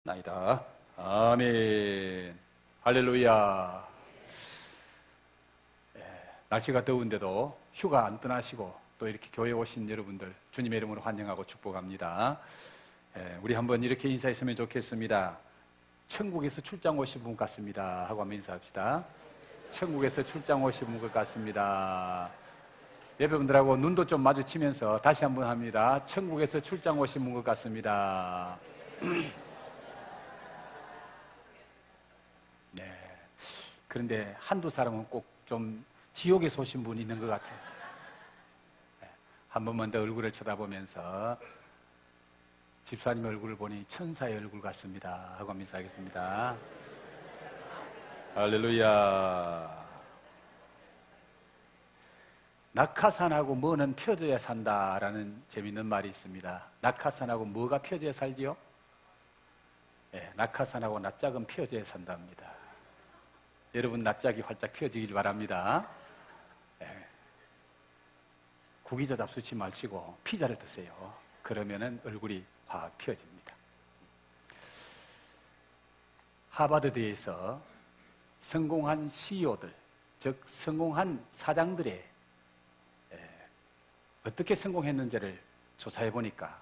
나이다. 아멘. 할렐루야. 날씨가 더운데도 휴가 안 떠나시고 또 이렇게 교회 오신 여러분들 주님의 이름으로 환영하고 축복합니다. 우리 한번 이렇게 인사했으면 좋겠습니다. 천국에서 출장 오신 분 같습니다 하고 한번 인사합시다. 천국에서 출장 오신 분 같습니다. 예배분들하고 눈도 좀 마주치면서 다시 한번 합니다. 천국에서 출장 오신 분 같습니다. 네. 그런데 한두 사람은 꼭 좀 지옥에서 오신 분이 있는 것 같아요. 한 번만 더 얼굴을 쳐다보면서 집사님 얼굴을 보니 천사의 얼굴 같습니다 하고 인사하겠습니다. 할렐루야. 낙하산하고 뭐는 펴져야 산다라는 재밌는 말이 있습니다. 낙하산하고 뭐가 펴져야 살지요? 낙하산하고 낯짝은 펴져야 산답니다. 여러분 낯짝이 활짝 펴지길 바랍니다. 구기자 잡수치 마시고 피자를 드세요. 그러면은 얼굴이 확 펴집니다. 하버드대에서 성공한 CEO들, 즉 성공한 사장들의 어떻게 성공했는지를 조사해 보니까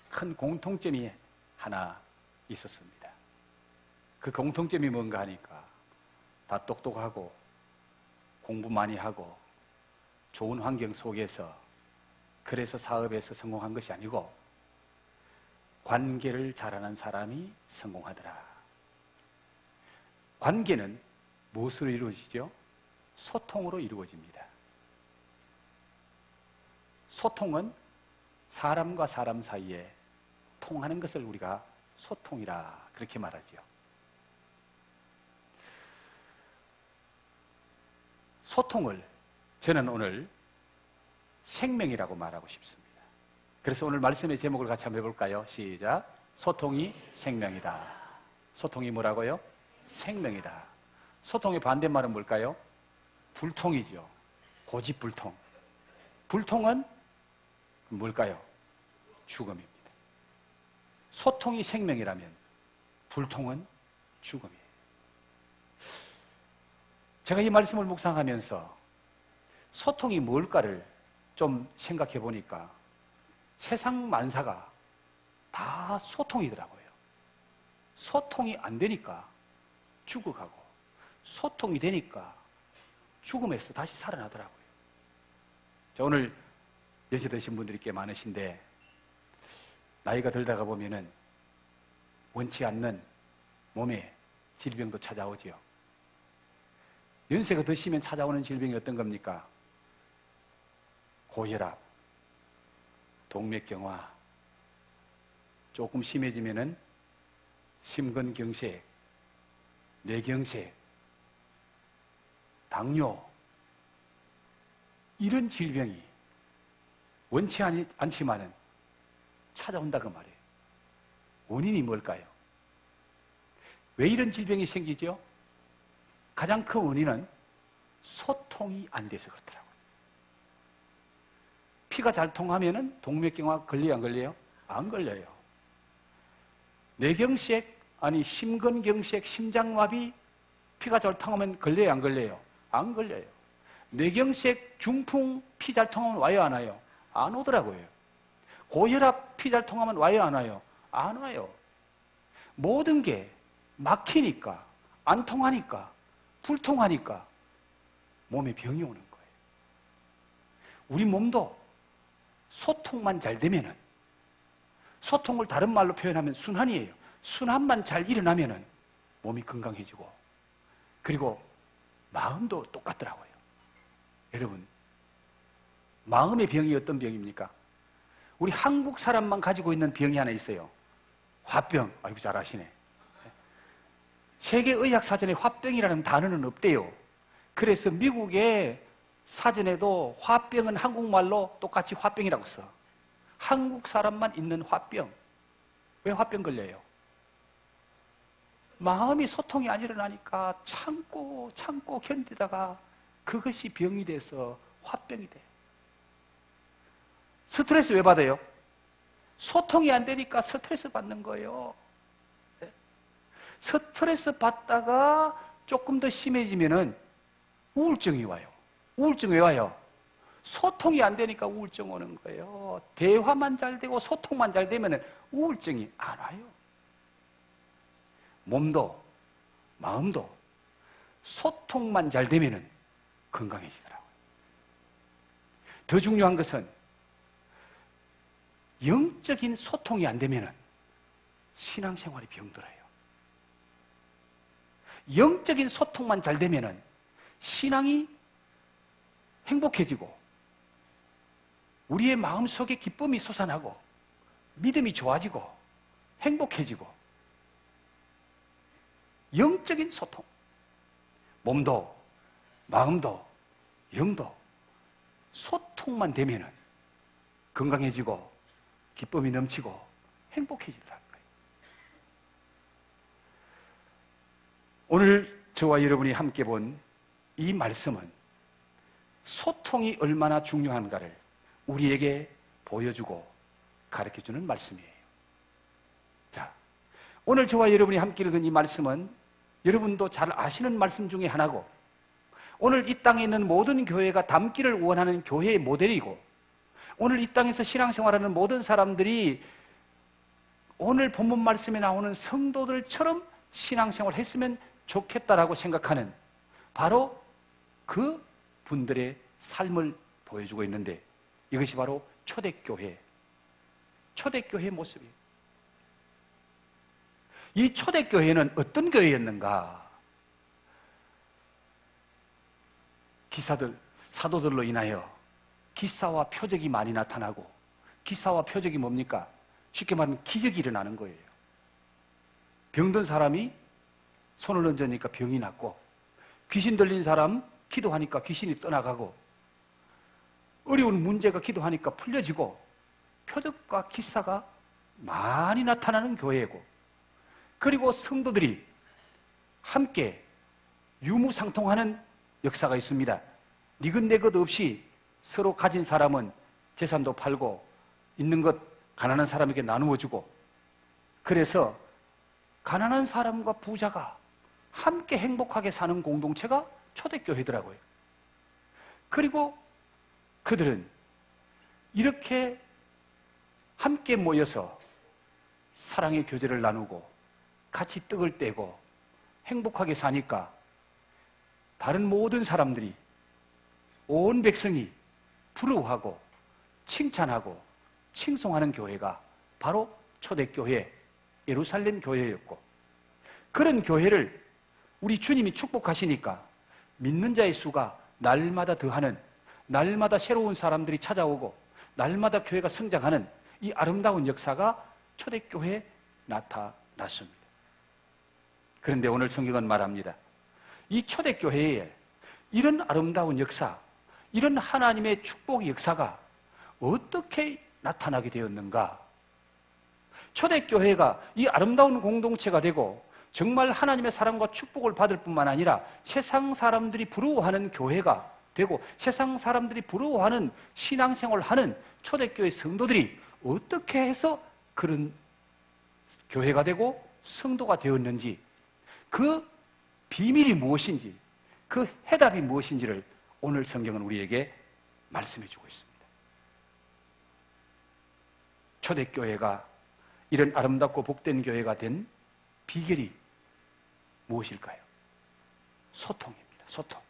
큰 공통점이 하나 있었습니다. 그 공통점이 뭔가 하니까 다 똑똑하고 공부 많이 하고 좋은 환경 속에서 그래서 사업에서 성공한 것이 아니고 관계를 잘하는 사람이 성공하더라. 관계는 무엇으로 이루어지죠? 소통으로 이루어집니다. 소통은 사람과 사람 사이에 통하는 것을 우리가 소통이라 그렇게 말하죠. 소통을 저는 오늘 생명이라고 말하고 싶습니다. 그래서 오늘 말씀의 제목을 같이 한번 해볼까요? 시작. 소통이 생명이다. 소통이 뭐라고요? 생명이다. 소통의 반대말은 뭘까요? 불통이죠. 고집불통. 불통은 뭘까요? 죽음입니다. 소통이 생명이라면 불통은 죽음이에요. 제가 이 말씀을 묵상하면서 소통이 뭘까를 좀 생각해 보니까 세상 만사가 다 소통이더라고요. 소통이 안 되니까 죽어가고 소통이 되니까 죽음에서 다시 살아나더라고요. 자, 오늘 연세 드신 분들이 꽤 많으신데 나이가 들다가 보면은 원치 않는 몸에 질병도 찾아오지요. 연세가 드시면 찾아오는 질병이 어떤 겁니까? 고혈압, 동맥경화, 조금 심해지면은 심근경색, 뇌경색, 당뇨, 이런 질병이 원치 않지만은 찾아온다고 말이에요. 원인이 뭘까요? 왜 이런 질병이 생기죠? 가장 큰 원인은 소통이 안 돼서 그렇더라고요. 피가 잘 통하면은 동맥경화 걸려요, 안 걸려요? 안 걸려요. 뇌경색, 아니 심근경색, 심장마비, 피가 잘 통하면 걸려요, 안 걸려요? 안 걸려요. 뇌경색, 중풍, 피 잘 통하면 와요, 안 와요? 안 오더라고요. 고혈압, 피 잘 통하면 와요, 안 와요? 안 와요. 모든 게 막히니까, 안 통하니까, 불통하니까 몸에 병이 오는 거예요. 우리 몸도 소통만 잘 되면은, 소통을 다른 말로 표현하면 순환이에요. 순환만 잘 일어나면은 몸이 건강해지고, 그리고 마음도 똑같더라고요. 여러분, 마음의 병이 어떤 병입니까? 우리 한국 사람만 가지고 있는 병이 하나 있어요. 화병. 아이고, 잘 아시네. 세계의학사전에 화병이라는 단어는 없대요. 그래서 미국의 사전에도 화병은 한국말로 똑같이 화병이라고 써. 한국 사람만 있는 화병. 왜 화병 걸려요? 마음이 소통이 안 일어나니까 참고 견디다가 그것이 병이 돼서 화병이 돼. 스트레스 왜 받아요? 소통이 안 되니까 스트레스 받는 거예요. 스트레스 받다가 조금 더 심해지면은 우울증이 와요. 우울증 왜 와요? 소통이 안 되니까 우울증 오는 거예요. 대화만 잘 되고 소통만 잘 되면은 우울증이 안 와요. 몸도 마음도 소통만 잘 되면은 건강해지더라고요. 더 중요한 것은 영적인 소통이 안 되면은 신앙생활이 병들어요. 영적인 소통만 잘 되면은 신앙이 행복해지고 우리의 마음속에 기쁨이 솟아나고 믿음이 좋아지고 행복해지고 영적인 소통, 몸도 마음도 영도 소통만 되면은 건강해지고 기쁨이 넘치고 행복해지더라고요. 오늘 저와 여러분이 함께 본 이 말씀은 소통이 얼마나 중요한가를 우리에게 보여주고 가르쳐주는 말씀이에요. 자, 오늘 저와 여러분이 함께 읽은 이 말씀은 여러분도 잘 아시는 말씀 중에 하나고 오늘 이 땅에 있는 모든 교회가 닮기를 원하는 교회의 모델이고 오늘 이 땅에서 신앙생활하는 모든 사람들이 오늘 본문 말씀에 나오는 성도들처럼 신앙생활을 했으면 좋겠다라고 생각하는 바로 그 분들의 삶을 보여주고 있는데 이것이 바로 초대교회의 모습이에요. 이 초대교회는 어떤 교회였는가? 사도들로 인하여 기사와 표적이 많이 나타나고 기사와 표적이 뭡니까? 쉽게 말하면 기적이 일어나는 거예요. 병든 사람이 손을 얹으니까 병이 낫고 귀신 들린 사람 기도하니까 귀신이 떠나가고 어려운 문제가 기도하니까 풀려지고 표적과 기사가 많이 나타나는 교회이고 그리고 성도들이 함께 유무상통하는 역사가 있습니다. 니것내것 없이 서로 가진 사람은 재산도 팔고 있는 것 가난한 사람에게 나누어 주고 그래서 가난한 사람과 부자가 함께 행복하게 사는 공동체가 초대교회더라고요. 그리고 그들은 이렇게 함께 모여서 사랑의 교제를 나누고 같이 떡을 떼고 행복하게 사니까 다른 모든 사람들이 온 백성이 부러워하고 칭찬하고 칭송하는 교회가 바로 초대교회 예루살렘 교회였고 그런 교회를 우리 주님이 축복하시니까 믿는 자의 수가 날마다 더하는 날마다 새로운 사람들이 찾아오고 날마다 교회가 성장하는 이 아름다운 역사가 초대교회에 나타났습니다. 그런데 오늘 성경은 말합니다. 이 초대교회에 이런 아름다운 역사, 이런 하나님의 축복의 역사가 어떻게 나타나게 되었는가? 초대교회가 이 아름다운 공동체가 되고 정말 하나님의 사랑과 축복을 받을 뿐만 아니라 세상 사람들이 부러워하는 교회가 되고 세상 사람들이 부러워하는 신앙생활을 하는 초대교회 성도들이 어떻게 해서 그런 교회가 되고 성도가 되었는지 그 비밀이 무엇인지 그 해답이 무엇인지를 오늘 성경은 우리에게 말씀해 주고 있습니다. 초대교회가 이런 아름답고 복된 교회가 된 비결이 무엇일까요? 소통입니다. 소통.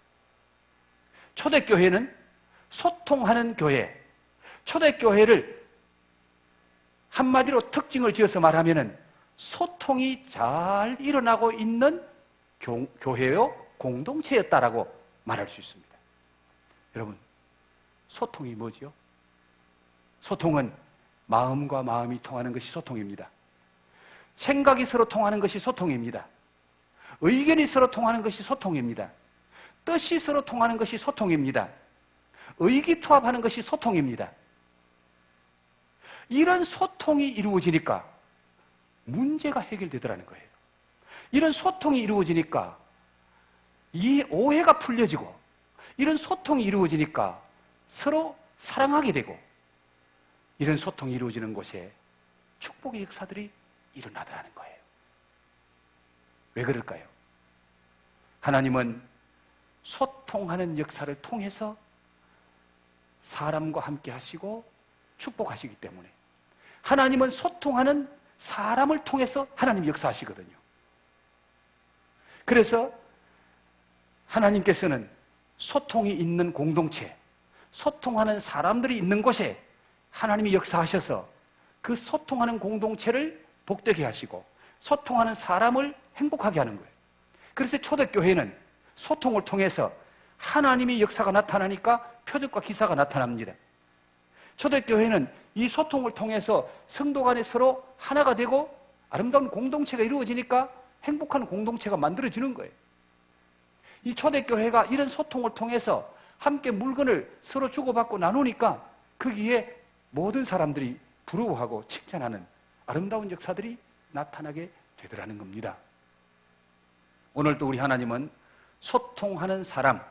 초대교회는 소통하는 교회. 초대교회를 한마디로 특징을 지어서 말하면은 소통이 잘 일어나고 있는 교회요 공동체였다라고 말할 수 있습니다. 여러분, 소통이 뭐지요? 소통은 마음과 마음이 통하는 것이 소통입니다. 생각이 서로 통하는 것이 소통입니다. 의견이 서로 통하는 것이 소통입니다. 뜻이 서로 통하는 것이 소통입니다. 의기투합하는 것이 소통입니다. 이런 소통이 이루어지니까 문제가 해결되더라는 거예요. 이런 소통이 이루어지니까 이 오해가 풀려지고 이런 소통이 이루어지니까 서로 사랑하게 되고 이런 소통이 이루어지는 곳에 축복의 역사들이 일어나더라는 거예요. 왜 그럴까요? 하나님은 소통하는 역사를 통해서 사람과 함께 하시고 축복하시기 때문에, 하나님은 소통하는 사람을 통해서 하나님 역사하시거든요. 그래서 하나님께서는 소통이 있는 공동체, 소통하는 사람들이 있는 곳에 하나님이 역사하셔서 그 소통하는 공동체를 복되게 하시고 소통하는 사람을 행복하게 하는 거예요. 그래서 초대교회는 소통을 통해서 하나님의 역사가 나타나니까 표적과 기사가 나타납니다. 초대교회는 이 소통을 통해서 성도 간에 서로 하나가 되고 아름다운 공동체가 이루어지니까 행복한 공동체가 만들어지는 거예요. 이 초대교회가 이런 소통을 통해서 함께 물건을 서로 주고받고 나누니까 거기에 모든 사람들이 부러워하고 칭찬하는 아름다운 역사들이 나타나게 되더라는 겁니다. 오늘도 우리 하나님은 소통하는 사람,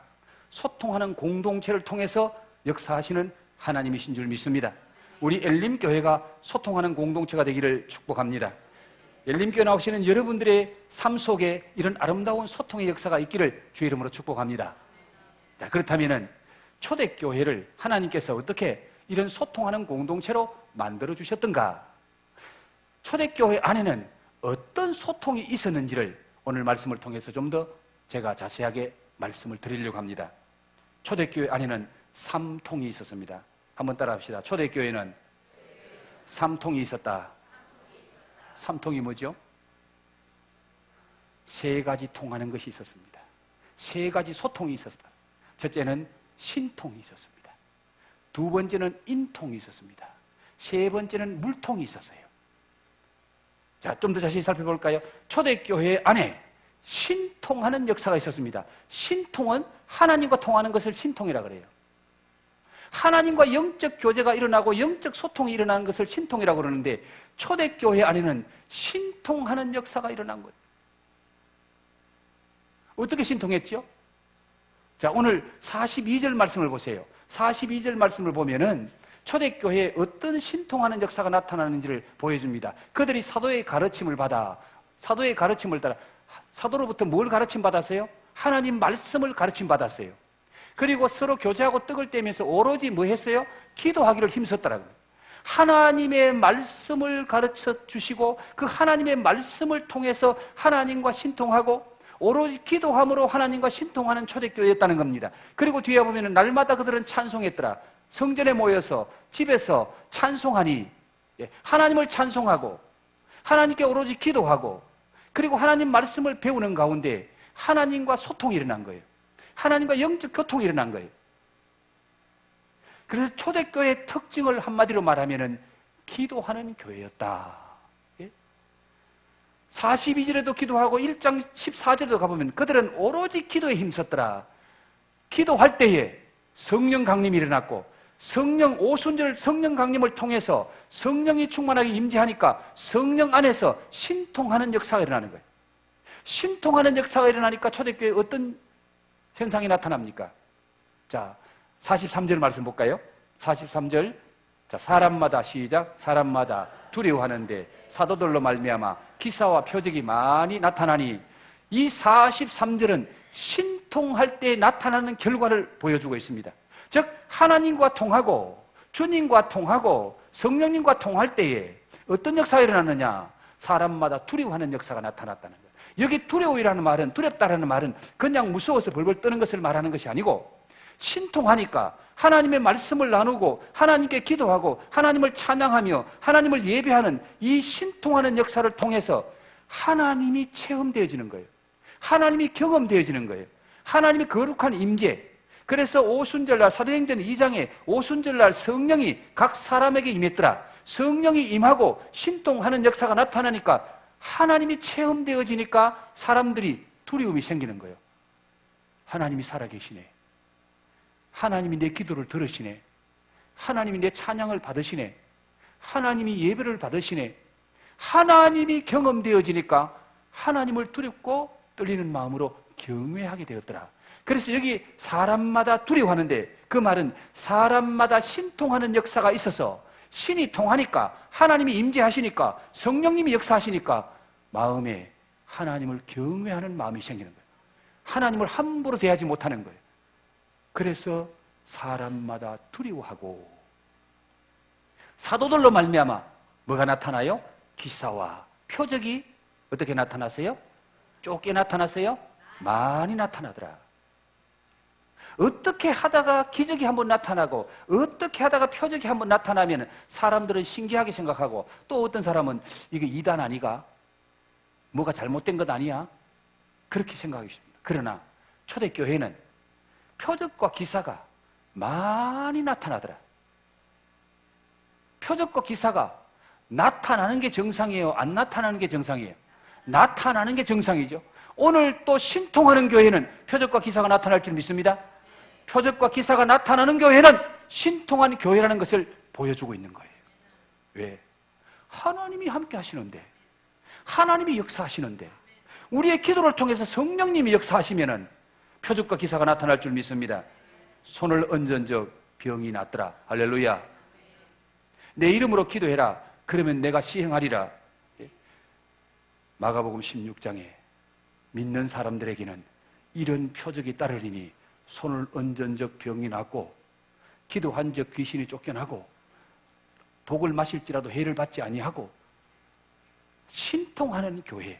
소통하는 공동체를 통해서 역사하시는 하나님이신 줄 믿습니다. 우리 엘림교회가 소통하는 공동체가 되기를 축복합니다. 엘림교회 나오시는 여러분들의 삶 속에 이런 아름다운 소통의 역사가 있기를 주의 이름으로 축복합니다. 자, 그렇다면 초대교회를 하나님께서 어떻게 이런 소통하는 공동체로 만들어 주셨던가? 초대교회 안에는 어떤 소통이 있었는지를 오늘 말씀을 통해서 좀 더 제가 자세하게 말씀을 드리려고 합니다. 초대교회 안에는 3통이 있었습니다. 한번 따라 합시다. 초대교회는 3통이 있었다. 3통이 뭐죠? 3가지 통하는 것이 있었습니다. 3가지 소통이 있었다. 첫째는 신통이 있었습니다. 2번째는 인통이 있었습니다. 3번째는 물통이 있었어요. 자, 좀 더 자세히 살펴볼까요? 초대교회 안에 신통하는 역사가 있었습니다. 신통은 하나님과 통하는 것을 신통이라 그래요. 하나님과 영적 교제가 일어나고 영적 소통이 일어나는 것을 신통이라고 그러는데 초대교회 안에는 신통하는 역사가 일어난 거예요. 어떻게 신통했죠? 자, 오늘 42절 말씀을 보세요. 42절 말씀을 보면은 초대교회에 어떤 신통하는 역사가 나타나는지를 보여줍니다. 그들이 사도의 가르침을 받아, 사도의 가르침을 따라, 사도로부터 뭘 가르침 받았어요? 하나님 말씀을 가르침 받았어요. 그리고 서로 교제하고 떡을 떼면서 오로지 뭐 했어요? 기도하기를 힘썼더라고요. 하나님의 말씀을 가르쳐 주시고 그 하나님의 말씀을 통해서 하나님과 신통하고 오로지 기도함으로 하나님과 신통하는 초대교회였다는 겁니다. 그리고 뒤에 보면 날마다 그들은 찬송했더라. 성전에 모여서 집에서 찬송하니, 하나님을 찬송하고 하나님께 오로지 기도하고 그리고 하나님 말씀을 배우는 가운데 하나님과 소통이 일어난 거예요. 하나님과 영적 교통이 일어난 거예요. 그래서 초대교회의 특징을 한마디로 말하면 기도하는 교회였다. 42절에도 기도하고 1장 14절에도 가보면 그들은 오로지 기도에 힘썼더라. 기도할 때에 성령 강림이 일어났고 성령 오순절 성령 강림을 통해서 성령이 충만하게 임재하니까 성령 안에서 신통하는 역사가 일어나는 거예요. 신통하는 역사가 일어나니까 초대교회에 어떤 현상이 나타납니까? 자, 43절 말씀 볼까요? 43절. 자, 사람마다 시작. 사람마다 두려워하는데 사도들로 말미암아 기사와 표적이 많이 나타나니 이 43절은 신통할 때 나타나는 결과를 보여주고 있습니다. 즉 하나님과 통하고 주님과 통하고 성령님과 통할 때에 어떤 역사가 일어났느냐? 사람마다 두려워하는 역사가 나타났다는 거예요. 여기 두려워이라는 말은, 두렵다라는 말은 그냥 무서워서 벌벌 떠는 것을 말하는 것이 아니고 신통하니까 하나님의 말씀을 나누고 하나님께 기도하고 하나님을 찬양하며 하나님을 예배하는 이 신통하는 역사를 통해서 하나님이 체험되어지는 거예요. 하나님이 경험되어지는 거예요. 하나님의 거룩한 임재. 그래서 오순절날 사도행전 2장에 오순절날 성령이 각 사람에게 임했더라. 성령이 임하고 신통하는 역사가 나타나니까 하나님이 체험되어지니까 사람들이 두려움이 생기는 거예요. 하나님이 살아계시네. 하나님이 내 기도를 들으시네. 하나님이 내 찬양을 받으시네. 하나님이 예배를 받으시네. 하나님이 경험되어지니까 하나님을 두렵고 떨리는 마음으로 경외하게 되었더라. 그래서 여기 사람마다 두려워하는데 그 말은 사람마다 신통하는 역사가 있어서 신이 통하니까 하나님이 임재하시니까 성령님이 역사하시니까 마음에 하나님을 경외하는 마음이 생기는 거예요. 하나님을 함부로 대하지 못하는 거예요. 그래서 사람마다 두려워하고, 사도들로 말미암아 뭐가 나타나요? 기사와 표적이 어떻게 나타났어요? 좁게 나타났어요? 많이 나타나더라. 어떻게 하다가 기적이 한번 나타나고 어떻게 하다가 표적이 한번 나타나면 사람들은 신기하게 생각하고, 또 어떤 사람은 이게 이단 아니가? 뭐가 잘못된 것 아니야? 그렇게 생각하기 쉽습니다. 그러나 초대교회는 표적과 기사가 많이 나타나더라. 표적과 기사가 나타나는 게 정상이에요? 안 나타나는 게 정상이에요? 나타나는 게 정상이죠. 오늘 또 신통하는 교회는 표적과 기사가 나타날 줄 믿습니다. 표적과 기사가 나타나는 교회는 신통한 교회라는 것을 보여주고 있는 거예요. 왜? 하나님이 함께 하시는데, 하나님이 역사하시는데, 우리의 기도를 통해서 성령님이 역사하시면은 표적과 기사가 나타날 줄 믿습니다. 손을 얹은 적 병이 낫더라. 할렐루야. 내 이름으로 기도해라. 그러면 내가 시행하리라. 마가복음 16장에 믿는 사람들에게는 이런 표적이 따르리니 손을 얹은 적 병이 낫고, 기도한 적 귀신이 쫓겨나고, 독을 마실지라도 해를 받지 아니하고, 신통하는 교회,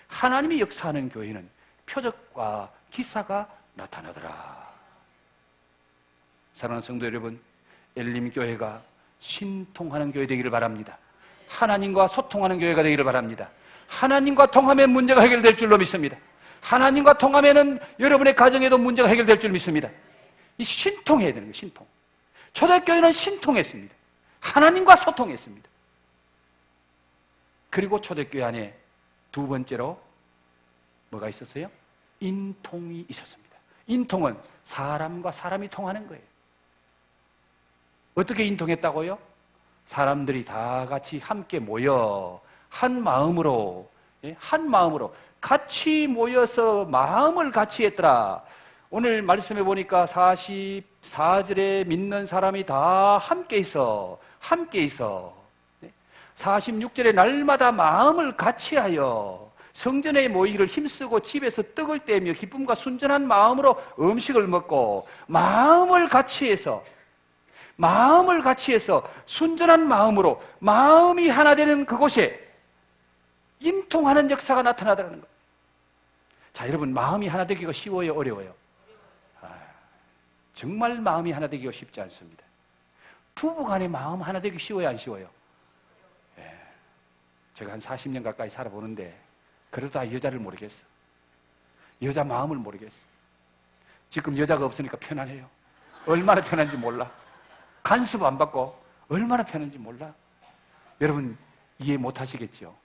하나님이 역사하는 교회는 표적과 기사가 나타나더라. 사랑하는 성도 여러분, 엘림교회가 신통하는 교회 되기를 바랍니다. 하나님과 소통하는 교회가 되기를 바랍니다. 하나님과 통하면 문제가 해결될 줄로 믿습니다. 하나님과 통하면은 여러분의 가정에도 문제가 해결될 줄 믿습니다. 이 신통해야 되는 거예요. 신통. 초대교회는 신통했습니다. 하나님과 소통했습니다. 그리고 초대교회 안에 두 번째로 뭐가 있었어요? 인통이 있었습니다. 인통은 사람과 사람이 통하는 거예요. 어떻게 인통했다고요? 사람들이 다 같이 함께 모여 한 마음으로 같이 모여서 마음을 같이 했더라. 오늘 말씀해 보니까 44절에 믿는 사람이 다 함께 있어 46절에 날마다 마음을 같이하여 성전에 모이기를 힘쓰고 집에서 떡을 떼며 기쁨과 순전한 마음으로 음식을 먹고, 마음을 같이해서 순전한 마음으로 마음이 하나 되는 그곳에 인통하는 역사가 나타나더라는 거예요. 자, 여러분, 마음이 하나 되기가 쉬워요, 어려워요? 정말 마음이 하나 되기가 쉽지 않습니다. 부부간에 마음 하나 되기 쉬워요, 안 쉬워요? 제가 한 40년 가까이 살아보는데 그래도 다 여자를 모르겠어. 여자 마음을 모르겠어. 지금 여자가 없으니까 편안해요. 얼마나 편한지 몰라. 간섭 안 받고 얼마나 편한지 몰라. 여러분 이해 못 하시겠죠?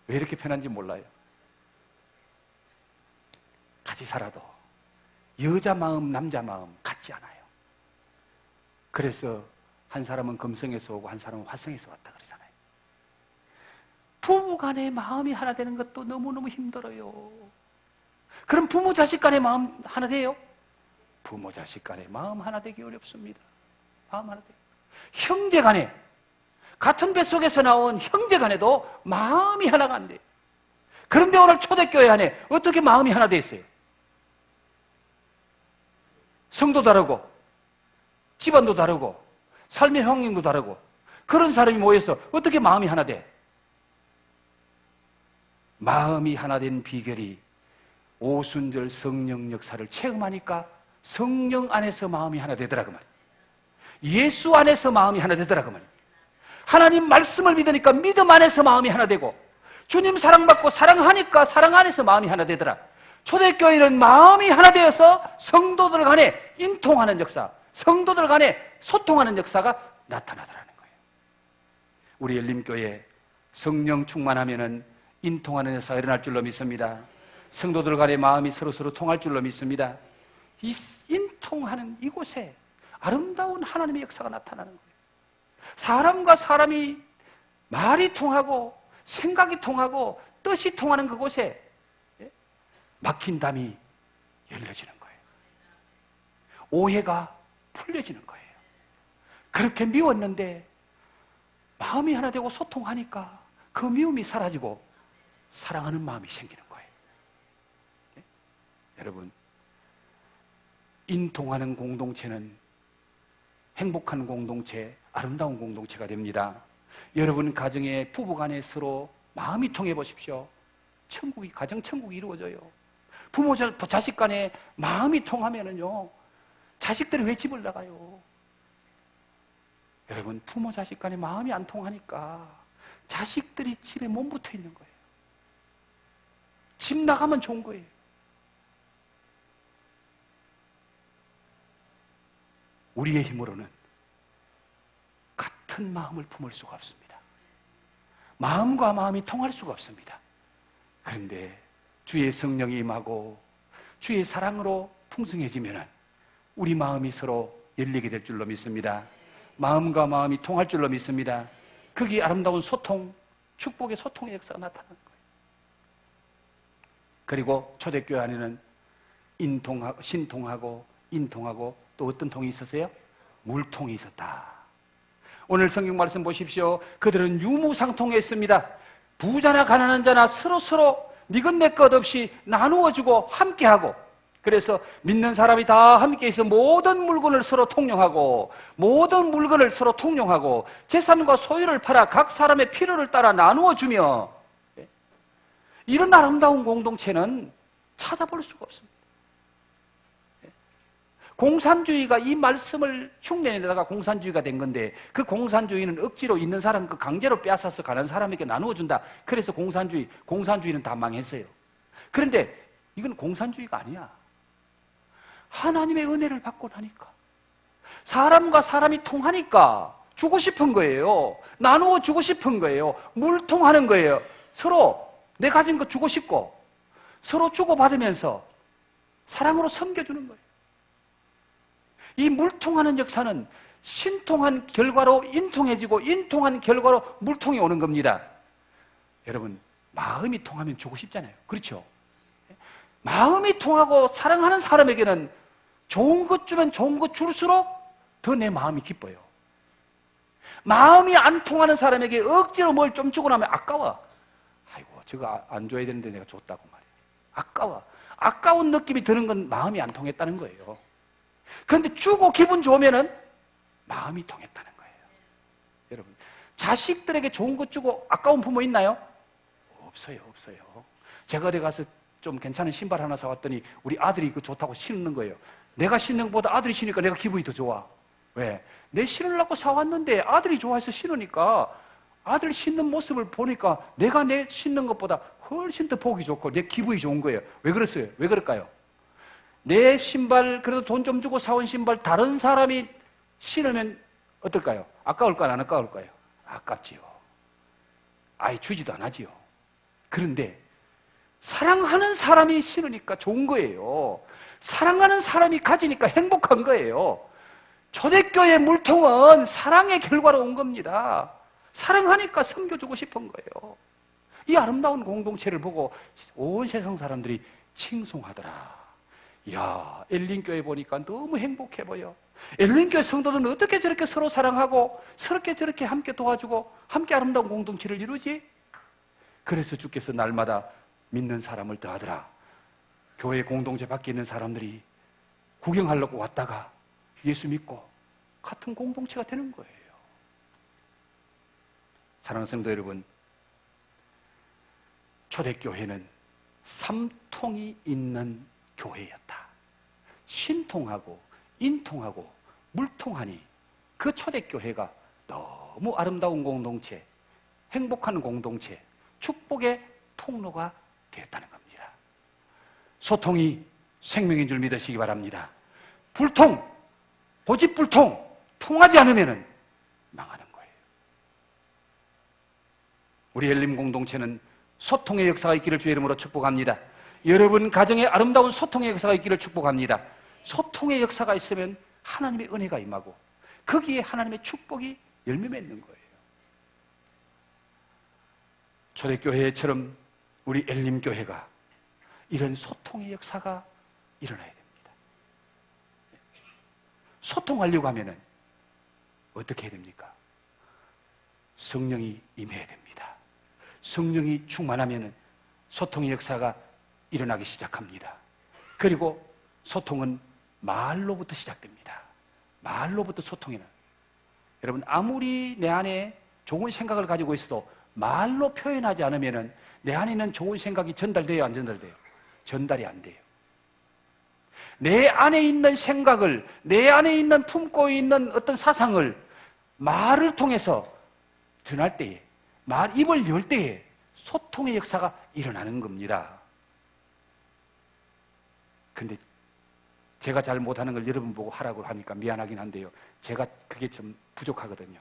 왜 이렇게 편한지 몰라요. 같이 살아도 여자 마음, 남자 마음 같지 않아요. 그래서 한 사람은 금성에서 오고 한 사람은 화성에서 왔다 그러잖아요. 부부 간의 마음이 하나 되는 것도 너무너무 힘들어요. 그럼 부모 자식 간의 마음 하나 돼요? 부모 자식 간의 마음 하나 되기 어렵습니다. 마음 하나 돼요. 형제 간에, 같은 뱃속에서 나온 형제 간에도 마음이 하나가 안 돼요. 그런데 오늘 초대교회 안에 어떻게 마음이 하나 돼 있어요? 성도 다르고 집안도 다르고 삶의 환경도 다르고 그런 사람이 모여서 어떻게 마음이 하나 돼? 마음이 하나 된 비결이 오순절 성령 역사를 체험하니까 성령 안에서 마음이 하나 되더라 그 말이에요. 예수 안에서 마음이 하나 되더라 그 말이에요. 하나님 말씀을 믿으니까 믿음 안에서 마음이 하나 되고, 주님 사랑받고 사랑하니까 사랑 안에서 마음이 하나 되더라. 초대교회는 마음이 하나 되어서 성도들 간에 인통하는 역사, 성도들 간에 소통하는 역사가 나타나더라는 거예요. 우리 엘림교회 성령 충만하면은 인통하는 역사가 일어날 줄로 믿습니다. 성도들 간의 마음이 서로서로 통할 줄로 믿습니다. 이 인통하는 이곳에 아름다운 하나님의 역사가 나타나는 거예요. 사람과 사람이 말이 통하고 생각이 통하고 뜻이 통하는 그곳에 막힌 담이 열려지는 거예요. 오해가 풀려지는 거예요. 그렇게 미웠는데 마음이 하나 되고 소통하니까 그 미움이 사라지고 사랑하는 마음이 생기는 거예요. 네? 여러분, 인통하는 공동체는 행복한 공동체, 아름다운 공동체가 됩니다. 여러분 가정의 부부간에 서로 마음이 통해 보십시오. 가정 천국이 이루어져요. 부모 자식 간에 마음이 통하면은요, 자식들이 왜 집을 나가요? 여러분, 부모 자식 간에 마음이 안 통하니까 자식들이 집에 몸붙어 있는 거예요. 집 나가면 좋은 거예요. 우리의 힘으로는 같은 마음을 품을 수가 없습니다. 마음과 마음이 통할 수가 없습니다. 그런데 주의 성령이 임하고 주의 사랑으로 풍성해지면 우리 마음이 서로 열리게 될 줄로 믿습니다. 마음과 마음이 통할 줄로 믿습니다. 거기 아름다운 소통, 축복의 소통의 역사가 나타나는 거예요. 그리고 초대교회 안에는 신통하고 인통하고 또 어떤 통이 있었어요? 물통이 있었다. 오늘 성경 말씀 보십시오. 그들은 유무상통했습니다. 부자나 가난한 자나 서로 니건 내 것 없이 나누어주고 함께하고, 그래서 믿는 사람이 다 함께 있어 모든 물건을 서로 통용하고, 모든 물건을 서로 통용하고, 재산과 소유를 팔아 각 사람의 필요를 따라 나누어주며, 이런 아름다운 공동체는 찾아볼 수가 없습니다. 공산주의가 이 말씀을 흉내내다가 공산주의가 된 건데, 그 공산주의는 억지로 있는 사람 그 강제로 빼앗아서 가는 사람에게 나누어준다. 그래서 공산주의는 다 망했어요. 그런데 이건 공산주의가 아니야. 하나님의 은혜를 받고 나니까, 사람과 사람이 통하니까 주고 싶은 거예요. 나누어 주고 싶은 거예요. 물통하는 거예요. 서로 내 가진 거 주고 싶고, 서로 주고받으면서 사랑으로 섬겨주는 거예요. 이 물통하는 역사는 신통한 결과로 인통해지고, 인통한 결과로 물통이 오는 겁니다. 여러분, 마음이 통하면 주고 싶잖아요. 그렇죠? 마음이 통하고 사랑하는 사람에게는 좋은 것 주면 좋은 것 줄수록 더 내 마음이 기뻐요. 마음이 안 통하는 사람에게 억지로 뭘 좀 주고 나면 아까워. 아이고, 저거 안 줘야 되는데 내가 줬다고 말이야. 아까워. 아까운 느낌이 드는 건 마음이 안 통했다는 거예요. 그런데 주고 기분 좋으면은 마음이 통했다는 거예요. 여러분, 자식들에게 좋은 것 주고 아까운 부모 있나요? 없어요. 제가 어디 가서 좀 괜찮은 신발 하나 사왔더니 우리 아들이 그 좋다고 신는 거예요. 내가 신는 것보다 아들이 신으니까 내가 기분이 더 좋아. 왜? 내 신으려고 사왔는데 아들이 좋아해서 신으니까, 아들 신는 모습을 보니까 내가 내 신는 것보다 훨씬 더 보기 좋고 내 기분이 좋은 거예요. 왜 그랬어요? 왜 그럴까요? 내 신발, 그래도 돈 좀 주고 사온 신발 다른 사람이 신으면 어떨까요? 아까울까요? 안 아까울까요? 아깝지요. 아예 주지도 안 하지요. 그런데 사랑하는 사람이 신으니까 좋은 거예요. 사랑하는 사람이 가지니까 행복한 거예요. 초대교회 물통은 사랑의 결과로 온 겁니다. 사랑하니까 섬겨주고 싶은 거예요. 이 아름다운 공동체를 보고 온 세상 사람들이 칭송하더라. 이야, 엘린교회 보니까 너무 행복해 보여. 엘린교회 성도들은 어떻게 저렇게 서로 사랑하고 저렇게 함께 도와주고 함께 아름다운 공동체를 이루지? 그래서 주께서 날마다 믿는 사람을 더하더라. 교회 공동체 밖에 있는 사람들이 구경하려고 왔다가 예수 믿고 같은 공동체가 되는 거예요. 사랑하는 성도 여러분, 초대교회는 삼통이 있는 교회였다. 신통하고 인통하고 물통하니 그 초대교회가 너무 아름다운 공동체, 행복한 공동체, 축복의 통로가 되었다는 겁니다. 소통이 생명인 줄 믿으시기 바랍니다. 불통, 고집불통, 통하지 않으면 망하는 거예요. 우리 엘림 공동체는 소통의 역사가 있기를 주의 이름으로 축복합니다. 여러분 가정에 아름다운 소통의 역사가 있기를 축복합니다. 소통의 역사가 있으면 하나님의 은혜가 임하고 거기에 하나님의 축복이 열매 맺는 거예요. 초대교회처럼 우리 엘림교회가 이런 소통의 역사가 일어나야 됩니다. 소통하려고 하면 어떻게 해야 됩니까? 성령이 임해야 됩니다. 성령이 충만하면 소통의 역사가 일어나기 시작합니다. 그리고 소통은 말로부터 시작됩니다. 말로부터 소통이 나요. 여러분, 아무리 내 안에 좋은 생각을 가지고 있어도 말로 표현하지 않으면 내 안에 있는 좋은 생각이 전달돼요, 안 전달돼요? 전달이 안 돼요. 내 안에 있는 생각을, 내 안에 있는 품고 있는 어떤 사상을 말을 통해서 전할 때에, 입을 열 때에 소통의 역사가 일어나는 겁니다. 근데 제가 잘 못하는 걸 여러분 보고 하라고 하니까 미안하긴 한데요. 제가 그게 좀 부족하거든요.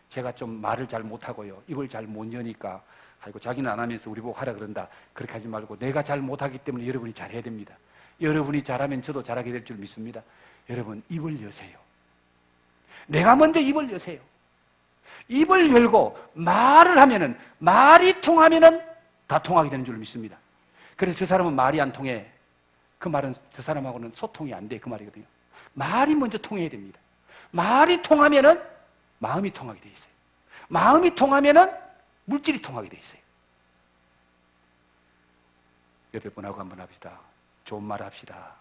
제가 좀 말을 잘 못하고요. 입을 잘 못 여니까, 아이고, 자기는 안 하면서 우리 보고 하라 그런다. 그렇게 하지 말고 내가 잘 못하기 때문에 여러분이 잘해야 됩니다. 여러분이 잘하면 저도 잘하게 될 줄 믿습니다. 여러분, 입을 여세요. 내가 먼저 입을 여세요. 입을 열고 말을 하면은, 말이 통하면은 다 통하게 되는 줄 믿습니다. 그래서 저 사람은 말이 안 통해. 그 말은 저 사람하고는 소통이 안 돼. 그 말이거든요. 말이 먼저 통해야 됩니다. 말이 통하면은 마음이 통하게 돼 있어요. 마음이 통하면은 물질이 통하게 돼 있어요. 옆에 분하고 한번 합시다. 좋은 말 합시다.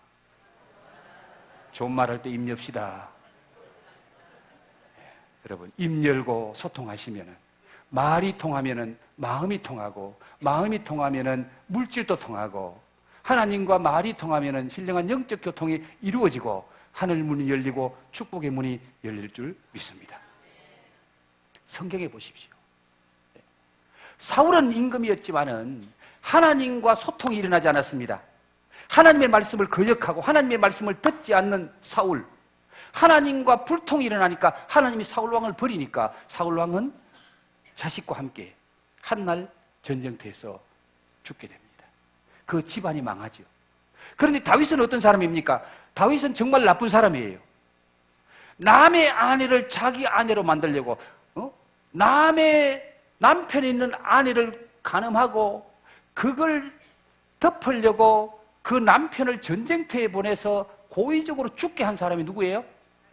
좋은 말 할 때 입 엽시다. 여러분, 입 열고 소통하시면은, 말이 통하면은 마음이 통하고, 마음이 통하면은 물질도 통하고, 하나님과 말이 통하면은 신령한 영적 교통이 이루어지고 하늘 문이 열리고 축복의 문이 열릴 줄 믿습니다. 성경에 보십시오. 사울은 임금이었지만은 하나님과 소통이 일어나지 않았습니다. 하나님의 말씀을 거역하고 하나님의 말씀을 듣지 않는 사울, 하나님과 불통이 일어나니까 하나님이 사울 왕을 버리니까 사울 왕은 자식과 함께 한날 전쟁터에서 죽게 됩니다. 그 집안이 망하죠. 그런데 다윗은 어떤 사람입니까? 다윗은 정말 나쁜 사람이에요. 남의 아내를 자기 아내로 만들려고, 남의 남편이 있는 아내를 간음하고 그걸 덮으려고 그 남편을 전쟁터에 보내서 고의적으로 죽게 한 사람이 누구예요?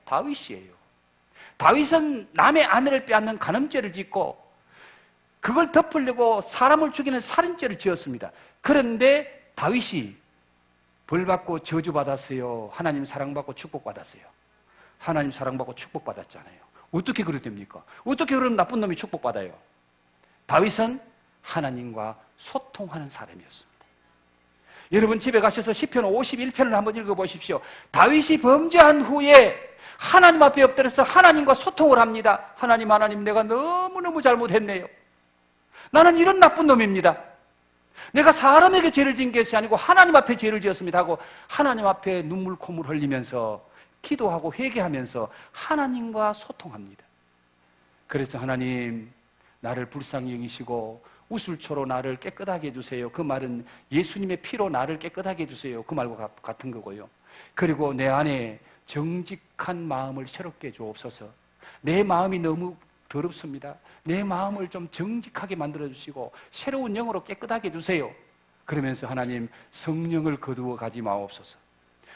다윗이에요. 다윗은 남의 아내를 빼앗는 간음죄를 짓고 그걸 덮으려고 사람을 죽이는 살인죄를 지었습니다. 그런데 다윗이 벌받고 저주받았어요? 하나님 사랑받고 축복받았어요? 하나님 사랑받고 축복받았잖아요. 어떻게 그래 됩니까? 어떻게 그런 나쁜 놈이 축복받아요? 다윗은 하나님과 소통하는 사람이었습니다. 여러분 집에 가셔서 시편 51편을 한번 읽어보십시오. 다윗이 범죄한 후에 하나님 앞에 엎드려서 하나님과 소통을 합니다. 하나님, 내가 너무너무 잘못했네요. 나는 이런 나쁜 놈입니다. 내가 사람에게 죄를 지은 것이 아니고 하나님 앞에 죄를 지었습니다 하고 하나님 앞에 눈물 콧물 흘리면서 기도하고 회개하면서 하나님과 소통합니다. 그래서 하나님, 나를 불쌍히 여기시고 우슬초로 나를 깨끗하게 해주세요. 그 말은 예수님의 피로 나를 깨끗하게 해주세요. 그 말과 같은 거고요. 그리고 내 안에 정직한 마음을 새롭게 주옵소서. 내 마음이 너무 더럽습니다. 내 마음을 좀 정직하게 만들어주시고 새로운 영으로 깨끗하게 해주세요. 그러면서 하나님, 성령을 거두어 가지 마옵소서.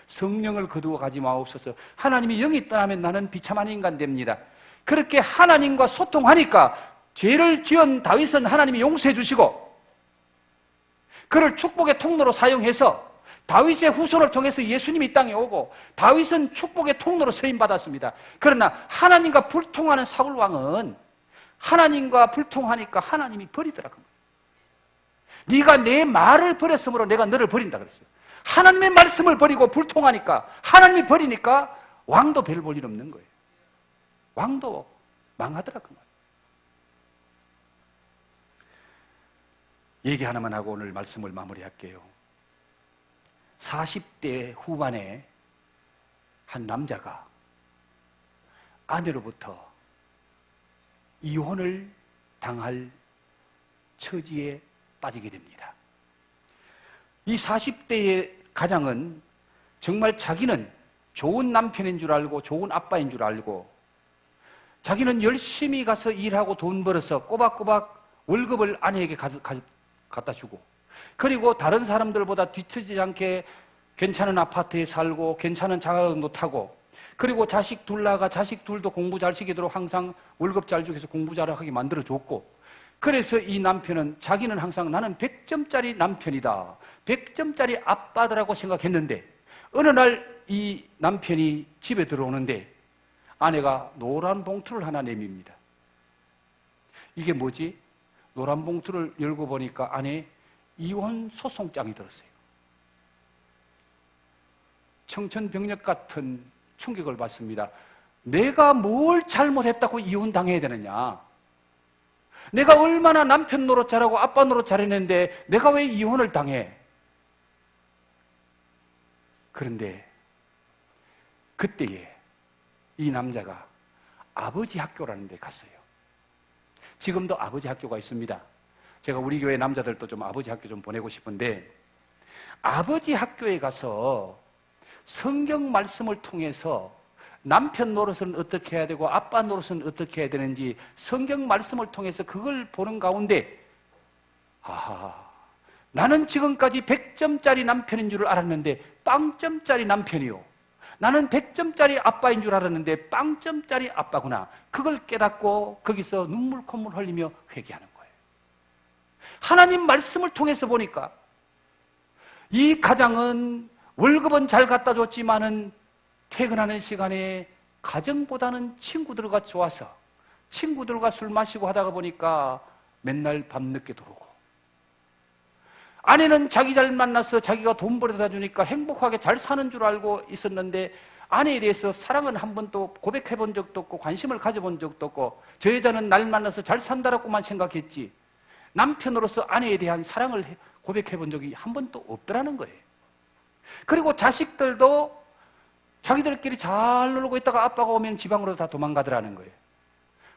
성령을 거두어 가지 마옵소서. 하나님이 영이 떠나면 나는 비참한 인간 됩니다. 그렇게 하나님과 소통하니까 죄를 지은 다윗은 하나님이 용서해 주시고 그를 축복의 통로로 사용해서 다윗의 후손을 통해서 예수님이 이 땅에 오고 다윗은 축복의 통로로 쓰임받았습니다. 그러나 하나님과 불통하는 사울 왕은 하나님과 불통하니까 하나님이 버리더라고요. 네가 내 말을 버렸으므로 내가 너를 버린다 그랬어요. 하나님의 말씀을 버리고 불통하니까 하나님이 버리니까 왕도 별 볼 일 없는 거예요. 왕도 망하더라고요. 얘기 하나만 하고 오늘 말씀을 마무리할게요. 40대 후반에 한 남자가 아내로부터 이혼을 당할 처지에 빠지게 됩니다. 이 40대의 가장은 정말 자기는 좋은 남편인 줄 알고 좋은 아빠인 줄 알고 자기는 열심히 가서 일하고 돈 벌어서 꼬박꼬박 월급을 아내에게 갖다 주고 그리고 다른 사람들보다 뒤처지지 않게 괜찮은 아파트에 살고 괜찮은 자가용도 타고 그리고 자식 둘 낳아가 자식 둘도 공부 잘 시키도록 항상 월급 잘 주기 위해서 공부 잘하게 만들어줬고 그래서 이 남편은 자기는 항상 나는 100점짜리 남편이다, 100점짜리 아빠다라고 생각했는데 어느 날 이 남편이 집에 들어오는데 아내가 노란 봉투를 하나 내밉니다. 이게 뭐지? 노란 봉투를 열고 보니까 안에 이혼 소송장이 들었어요. 청천벽력 같은 충격을 받습니다. 내가 뭘 잘못했다고 이혼당해야 되느냐? 내가 얼마나 남편 노릇 잘하고 아빠 노릇 잘했는데 내가 왜 이혼을 당해? 그런데 그때에 이 남자가 아버지 학교라는 데 갔어요. 지금도 아버지 학교가 있습니다. 제가 우리 교회 남자들도 좀 아버지 학교 좀 보내고 싶은데, 아버지 학교에 가서 성경 말씀을 통해서 남편 노릇은 어떻게 해야 되고 아빠 노릇은 어떻게 해야 되는지 성경 말씀을 통해서 그걸 보는 가운데, 나는 지금까지 100점짜리 남편인 줄 알았는데 빵점짜리 남편이요, 나는 100점짜리 아빠인 줄 알았는데 빵점짜리 아빠구나. 그걸 깨닫고 거기서 눈물 콧물 흘리며 회개하는 거예요. 하나님 말씀을 통해서 보니까 이 가장은 월급은 잘 갖다 줬지만은 퇴근하는 시간에 가정보다는 친구들과 좋아서 친구들과 술 마시고 하다가 보니까 맨날 밤늦게 들어오고, 아내는 자기 잘 만나서 자기가 돈 벌어다 주니까 행복하게 잘 사는 줄 알고 있었는데 아내에 대해서 사랑은 한 번도 고백해 본 적도 없고 관심을 가져본 적도 없고, 저 여자는 날 만나서 잘 산다라고만 생각했지 남편으로서 아내에 대한 사랑을 고백해 본 적이 한 번도 없더라는 거예요. 그리고 자식들도 자기들끼리 잘 놀고 있다가 아빠가 오면 지방으로 다 도망가더라는 거예요.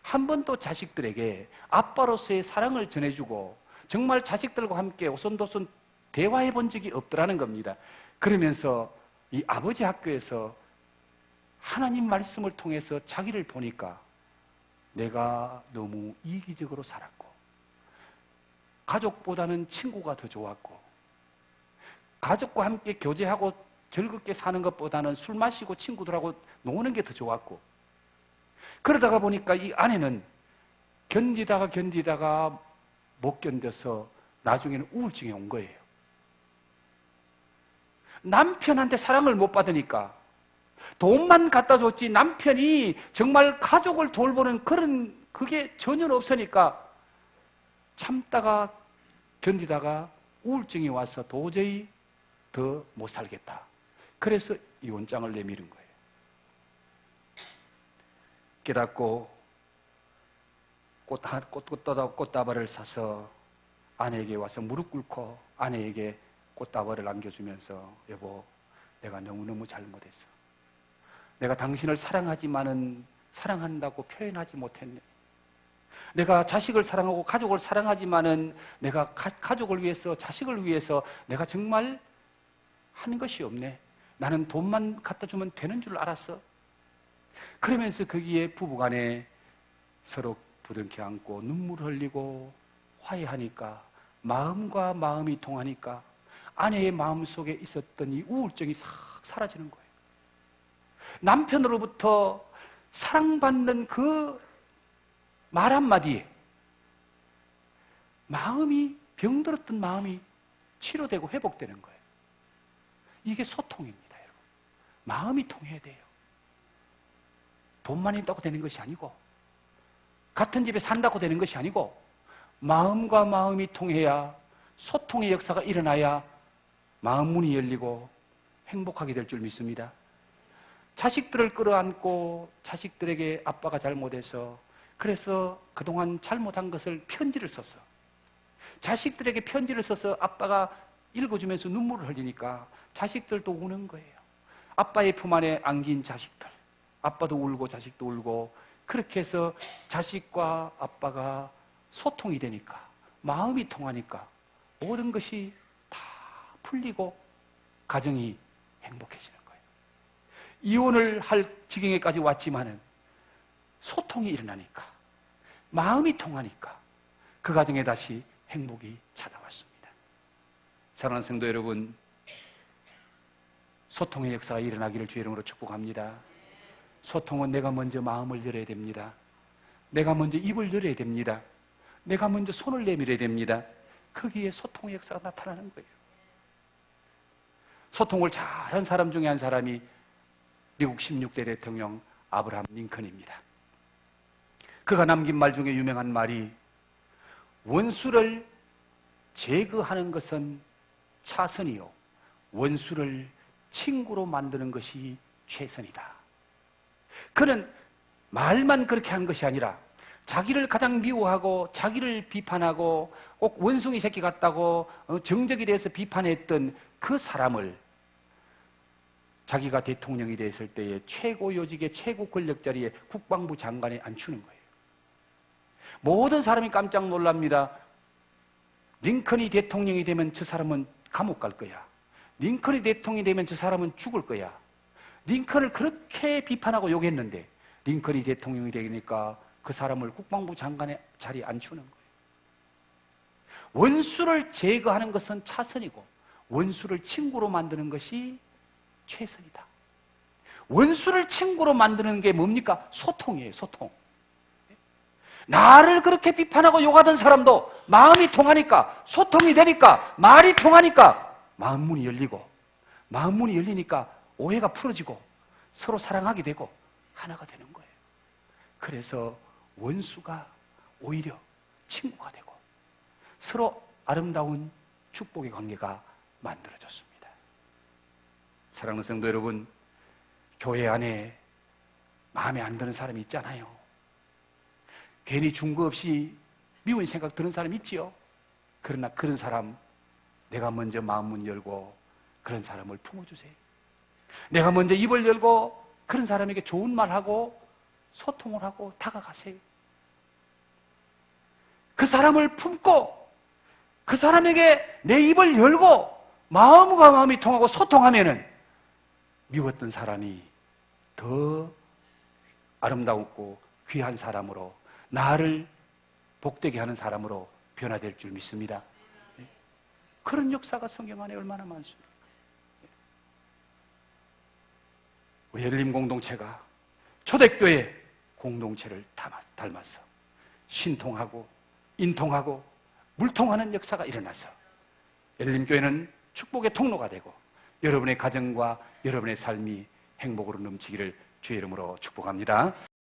한 번도 자식들에게 아빠로서의 사랑을 전해주고 정말 자식들과 함께 오손도손 대화해 본 적이 없더라는 겁니다. 그러면서 이 아버지 학교에서 하나님 말씀을 통해서 자기를 보니까 내가 너무 이기적으로 살았고, 가족보다는 친구가 더 좋았고, 가족과 함께 교제하고 즐겁게 사는 것보다는 술 마시고 친구들하고 노는 게 더 좋았고, 그러다가 보니까 이 아내는 견디다가 못 견뎌서 나중에는 우울증이 온 거예요. 남편한테 사랑을 못 받으니까 돈만 갖다 줬지 남편이 정말 가족을 돌보는 그런 그게 전혀 없으니까 참다가 견디다가 우울증이 와서 도저히 더 못 살겠다. 그래서 이혼장을 내미는 거예요. 깨닫고 꽃다발을 사서 아내에게 와서 무릎 꿇고 아내에게 꽃다발을 안겨주면서, 여보, 내가 너무너무 잘못했어. 내가 당신을 사랑하지만은 사랑한다고 표현하지 못했네. 내가 자식을 사랑하고 가족을 사랑하지만은 내가 가족을 위해서, 자식을 위해서 내가 정말 하는 것이 없네. 나는 돈만 갖다 주면 되는 줄 알았어. 그러면서 거기에 부부간에 서로 부둥켜 안고 눈물 흘리고 화해하니까, 마음과 마음이 통하니까 아내의 마음속에 있었던 이 우울증이 싹 사라지는 거예요. 남편으로부터 사랑받는 그 말 한마디에 마음이, 병들었던 마음이 치료되고 회복되는 거예요. 이게 소통입니다, 여러분. 마음이 통해야 돼요. 돈만 있다고 되는 것이 아니고, 같은 집에 산다고 되는 것이 아니고, 마음과 마음이 통해야, 소통의 역사가 일어나야 마음 문이 열리고 행복하게 될 줄 믿습니다. 자식들을 끌어안고 자식들에게 아빠가 잘못해서, 그래서 그동안 잘못한 것을 편지를 써서, 자식들에게 편지를 써서 아빠가 읽어주면서 눈물을 흘리니까 자식들도 우는 거예요. 아빠의 품 안에 안긴 자식들, 아빠도 울고 자식도 울고, 그렇게 해서 자식과 아빠가 소통이 되니까, 마음이 통하니까 모든 것이 다 풀리고 가정이 행복해지는 거예요. 이혼을 할 지경에까지 왔지만은 소통이 일어나니까, 마음이 통하니까 그 가정에 다시 행복이 찾아왔습니다. 사랑하는 성도 여러분, 소통의 역사가 일어나기를 주의 이름으로 축복합니다. 소통은 내가 먼저 마음을 열어야 됩니다. 내가 먼저 입을 열어야 됩니다. 내가 먼저 손을 내밀어야 됩니다. 거기에 소통의 역사가 나타나는 거예요. 소통을 잘한 사람 중에 한 사람이 미국 16대 대통령 아브라함 링컨입니다. 그가 남긴 말 중에 유명한 말이 원수를 제거하는 것은 차선이요 원수를 친구로 만드는 것이 최선이다. 그는 말만 그렇게 한 것이 아니라 자기를 가장 미워하고 자기를 비판하고 꼭 원숭이 새끼 같다고 정적에 대해서 비판했던 그 사람을 자기가 대통령이 됐을 때에 최고 요직의 최고 권력 자리에 국방부 장관에 앉추는 거예요. 모든 사람이 깜짝 놀랍니다. 링컨이 대통령이 되면 저 사람은 감옥 갈 거야. 링컨이 대통령이 되면 저 사람은 죽을 거야. 링컨을 그렇게 비판하고 욕했는데 링컨이 대통령이 되니까 그 사람을 국방부 장관의 자리에 앉추는 거예요. 원수를 제거하는 것은 차선이고 원수를 친구로 만드는 것이 최선이다. 원수를 친구로 만드는 게 뭡니까? 소통이에요. 소통. 나를 그렇게 비판하고 욕하던 사람도 마음이 통하니까 소통이 되니까 말이 통하니까 마음 문이 열리고 마음 문이 열리니까 오해가 풀어지고 서로 사랑하게 되고 하나가 되는 거예요. 그래서 원수가 오히려 친구가 되고 서로 아름다운 축복의 관계가 만들어졌습니다. 사랑하는 성도 여러분, 교회 안에 마음에 안 드는 사람이 있잖아요. 괜히 중거 없이 미운 생각 드는 사람 있지요. 그러나 그런 사람 내가 먼저 마음 문 열고 그런 사람을 품어주세요. 내가 먼저 입을 열고 그런 사람에게 좋은 말하고 소통을 하고 다가가세요. 그 사람을 품고 그 사람에게 내 입을 열고 마음과 마음이 통하고 소통하면은 미웠던 사람이 더 아름다웠고 귀한 사람으로 나를 복되게 하는 사람으로 변화될 줄 믿습니다. 그런 역사가 성경 안에 얼마나 많습니까? 우리 예를림 공동체가 초대교회 공동체를 닮아서 신통하고 인통하고 물통하는 역사가 일어나서 예를림교회는 축복의 통로가 되고 여러분의 가정과 여러분의 삶이 행복으로 넘치기를 주의 이름으로 축복합니다.